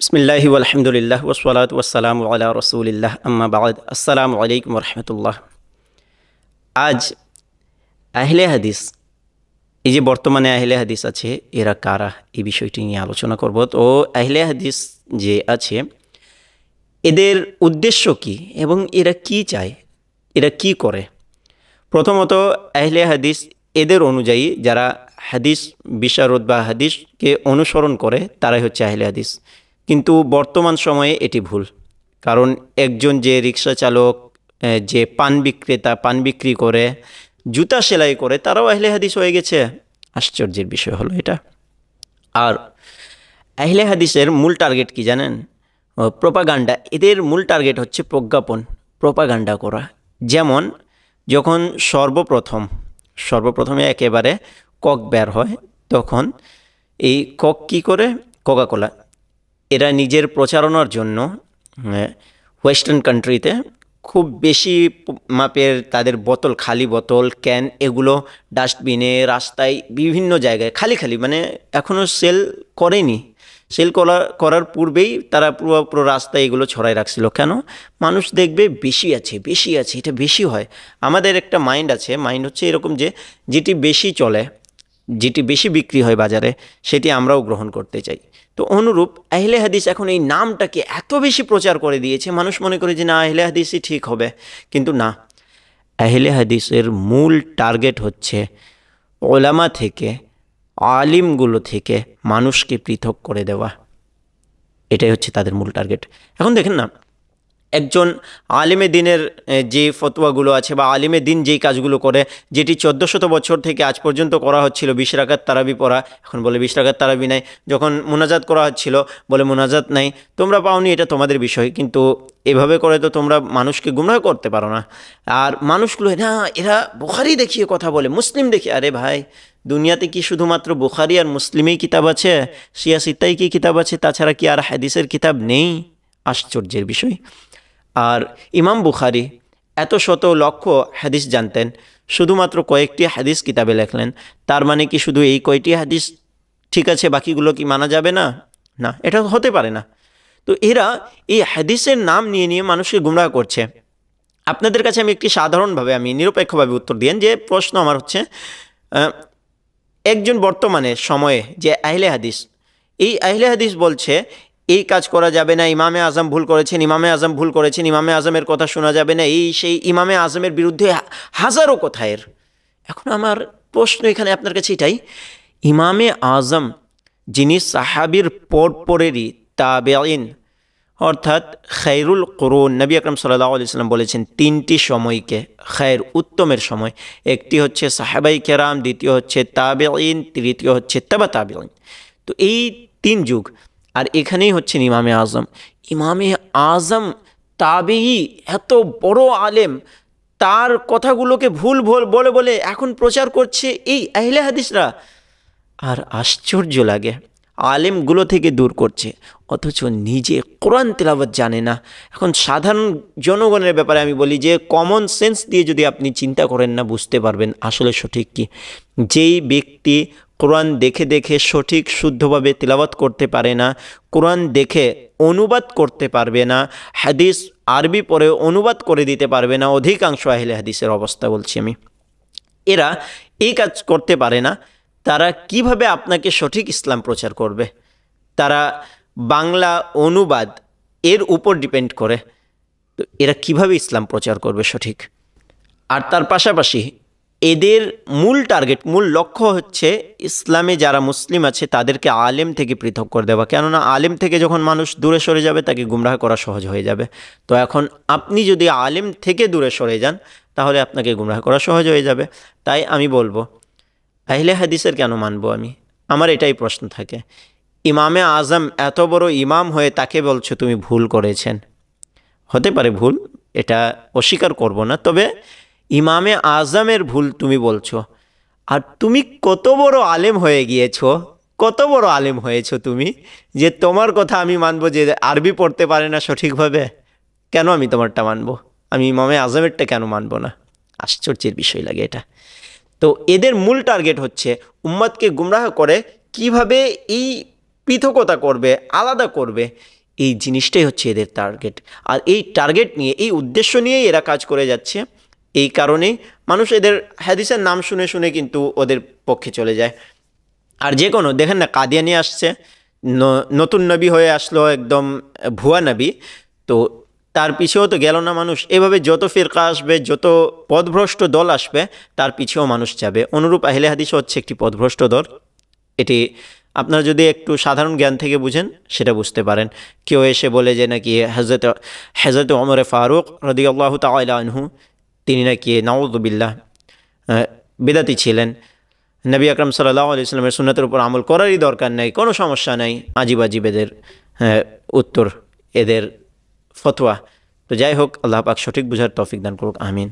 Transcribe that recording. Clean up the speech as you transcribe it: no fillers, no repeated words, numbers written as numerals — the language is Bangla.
বিসমিল্লাহি আলহামদুলিল্লাহ ওয়াসসালাতু ওয়াসসালামু আলা রাসূলিল্লাহ আম্মা বা'দ। আসসালামু আলাইকুম ওয়া রাহমাতুল্লাহ। আজ আহলে হাদিস, এই যে বর্তমানে আহলে হাদিস আছে, এরা কারা, এই বিষয়টি নিয়ে আলোচনা করব। তো আহলে হাদিস যে আছে, এদের উদ্দেশ্য কি এবং এরা কি চায়, এরা কি করে। প্রথমত, আহলে হাদিস এদের অনুযায়ী যারা হাদিস বিশারদ বা হাদিসকে অনুসরণ করে তারাই হচ্ছে আহলে হাদিস। কিন্তু বর্তমান সময়ে এটি ভুল। কারণ একজন যে রিক্সা চালক, যে পান বিক্রেতা, পান বিক্রি করে, জুতা সেলাই করে, তারাও আহলে হাদিস হয়ে গেছে। আশ্চর্যের বিষয় হলো এটা। আর আহলে হাদিসের মূল টার্গেট কি জানেন? প্রোপাগান্ডা। এদের মূল টার্গেট হচ্ছে প্রজ্ঞাপন, প্রোপাগান্ডা করা। যেমন যখন সর্বপ্রথমে একেবারে কক বের হয়, তখন এই কক কী করে? কোকাকোলা। এরা নিজের প্রচারণার জন্য ওয়েস্টার্ন কান্ট্রিতে খুব বেশি মাপের তাদের বোতল, খালি বোতল, ক্যান, এগুলো ডাস্টবিনে, রাস্তায়, বিভিন্ন জায়গায় খালি মানে এখনও সেল করেনি। সেল করার পূর্বেই তারা পুরো রাস্তায় এগুলো ছড়াই রাখছিল। কেন? মানুষ দেখবে বেশি আছে, এটা বেশি হয়। আমাদের একটা মাইন্ড আছে, মাইন্ড হচ্ছে এরকম যে যেটি বেশি চলে, যেটি বেশি বিক্রি হয় বাজারে, সেটি আমরাও গ্রহণ করতে চাই। তো অনুরূপ আহলে হাদিস এখন এই নামটাকে এত বেশি প্রচার করে দিয়েছে, মানুষ মনে করে যে না, আহলে হাদিসই ঠিক হবে। কিন্তু না, আহলে হাদিসের মূল টার্গেট হচ্ছে ওলামা থেকে, আলিমগুলো থেকে মানুষকে পৃথক করে দেওয়া। এটাই হচ্ছে তাদের মূল টার্গেট। এখন দেখেন না, একজন আলিমে দিনের যে ফতোয়াগুলো আছে বা আলিমে দিন যেই কাজগুলো করে, যেটি 1400 বছর থেকে আজ পর্যন্ত করা হচ্ছিল, 20 রাকাত তারাবি পড়া, এখন বলে 20 রাকাত তারাবি নাই। যখন মুনাজাত করা হচ্ছিল, বলে মুনাজাত নাই, তোমরা পাওনি, এটা তোমাদের বিষয়। কিন্তু এভাবে করে তো তোমরা মানুষকে গুমরাহ করতে পারো না। আর মানুষগুলো না, এরা বুখারি দেখিয়ে কথা বলে, মুসলিম দেখিয়ে। আরে ভাই, দুনিয়াতে কি শুধুমাত্র বুখারি আর মুসলিমেই কিতাব আছে? সিয়াসিত্তাই কি কিতাব আছে? তাছাড়া কি আর হাদিসের কিতাব নেই? আশ্চর্যের বিষয়। আর ইমাম বুখারি এত শত লক্ষ হাদিস জানতেন, শুধুমাত্র কয়েকটি হাদিস কিতাবে লেখলেন। তার মানে কি শুধু এই কয়টি হাদিস ঠিক আছে, বাকিগুলো কি মানা যাবে না? না, এটা হতে পারে না। তো এরা এই হাদিসের নাম নিয়ে নিয়ে মানুষকে গুমরাহ করছে। আপনাদের কাছে আমি একটি সাধারণভাবে, আমি নিরপেক্ষভাবে উত্তর দিয়েন যে প্রশ্ন আমার হচ্ছে, একজন বর্তমানে সময়ে যে আহলে হাদিস, এই আহলে হাদিস বলছে এই কাজ করা যাবে না, ইমামে আজম ভুল করেছেন, ইমামে আজমের কথা শোনা যাবে না, এই সেই ইমামে আজমের বিরুদ্ধে হাজারো কথা এর। এখন আমার প্রশ্ন এখানে আপনার কাছে এটাই, ইমামে আজম যিনি সাহাবীর পরেরই তাবেঈন, অর্থাৎ খায়রুল কুরুন, নবী আকরাম সাল্লাল্লাহু আলাইহি ওয়াসাল্লাম বলেছেন 3টি সময়কে খায়র, উত্তমের সময়। একটি হচ্ছে সাহাবাই কেরাম, দ্বিতীয় হচ্ছে তাবেঈন, তৃতীয় হচ্ছে তাবা তাবেঈন। তো এই 3 যুগ, আর এখানেই হচ্ছেন ইমামে আজম। ইমামে আজম তাবেঈ, এত বড় আলেম, তার কথাগুলোকে ভুল বলে এখন প্রচার করছে এই আহলে হাদিসরা। আর আশ্চর্য লাগে, আলেমগুলো থেকে দূর করছে, অথচ নিজে কোরআন তেলাওয়াত জানে না। এখন সাধারণ জনগণের ব্যাপারে আমি বলি যে কমন সেন্স দিয়ে যদি আপনি চিন্তা করেন না, বুঝতে পারবেন আসলে সঠিক কি। যেই ব্যক্তি কোরআন দেখে দেখে সঠিক শুদ্ধভাবে তেলাওয়াত করতে পারে না, কোরআন দেখে অনুবাদ করতে পারবে না, হাদিস আরবি পড়ে অনুবাদ করে দিতে পারবে না, অধিকাংশ আহলে হাদিসের অবস্থা বলছি আমি, এরা এই কাজ করতে পারে না, তারা কিভাবে আপনাকে সঠিক ইসলাম প্রচার করবে? তারা বাংলা অনুবাদ এর উপর ডিপেন্ড করে। তো এরা কিভাবে ইসলাম প্রচার করবে সঠিক? আর তার পাশাপাশি এদের মূল টার্গেট, মূল লক্ষ্য হচ্ছে ইসলামে যারা মুসলিম আছে তাদেরকে আলেম থেকে পৃথক করে দেওয়া। কেননা আলেম থেকে যখন মানুষ দূরে সরে যাবে, তাকে গুমরাহ করা সহজ হয়ে যাবে। তো এখন আপনি যদি আলেম থেকে দূরে সরে যান, তাহলে আপনাকে গুমরাহ করা সহজ হয়ে যাবে। তাই আমি বলবো, আহলে হাদিসের কেন মানবো আমি? আমার এটাই প্রশ্ন থাকে। ইমামে আজম এত বড় ইমাম হয়ে তাকে বলছো তুমি ভুল করেছেন। হতে পারে ভুল, এটা অস্বীকার করব না, তবে ইমামে আজমের ভুল তুমি বলছো। আর তুমি কত বড় আলেম হয়ে গিয়েছো, কত বড় আলেম হয়েছো তুমি, যে তোমার কথা আমি মানবো যে আরবি পড়তে পারে না সঠিকভাবে? কেন আমি তোমারটা মানবো? আমি ইমামে আজমেরটা কেন মানবো না? আশ্চর্যের বিষয় লাগে এটা। তো এদের মূল টার্গেট হচ্ছে উম্মতকে গুমরাহ করে কিভাবে এই পৃথকতা করবে, আলাদা করবে, এই জিনিসটাই হচ্ছে এদের টার্গেট। আর এই টার্গেট নিয়ে, এই উদ্দেশ্য নিয়েই এরা কাজ করে যাচ্ছে। এই কারণেই মানুষ এদের হাদিসের নাম শুনে শুনে কিন্তু ওদের পক্ষে চলে যায়। আর যে কোনো দেখেন না, কাদিয়ানি আসছে, নতুন নবী হয়ে আসলো, একদম ভুয়া নবী, তো তার পিছেও তো গেল না মানুষ। এভাবে যত ফিরকা আসবে, যত পথভ্রষ্ট দল আসবে, তার পিছেও মানুষ যাবে। অনুরূপ আহলে হাদিস হচ্ছে একটি পথভ্রষ্ট দল। এটি আপনারা যদি একটু সাধারণ জ্ঞান থেকে বুঝেন সেটা বুঝতে পারেন। কেউ এসে বলে যে নাকি হযরত ওমরে ফারুক রাদিয়াল্লাহু তাআলা আনহু তিনি নাকি নাউযুবিল্লাহ বিদাতি ছিলেন, নবী আকরাম সাল্লাল্লাহু আলাইহি ওয়াসাল্লামের সুন্নাতের উপর আমল করারই দরকার নেই, কোনো সমস্যা নাই, আজিব আজিব এদের উত্তর, এদের ফতোয়া। তো যাই হোক, আল্লাহ পাক সঠিক বুঝার তৌফিক দান করুক, আমিন।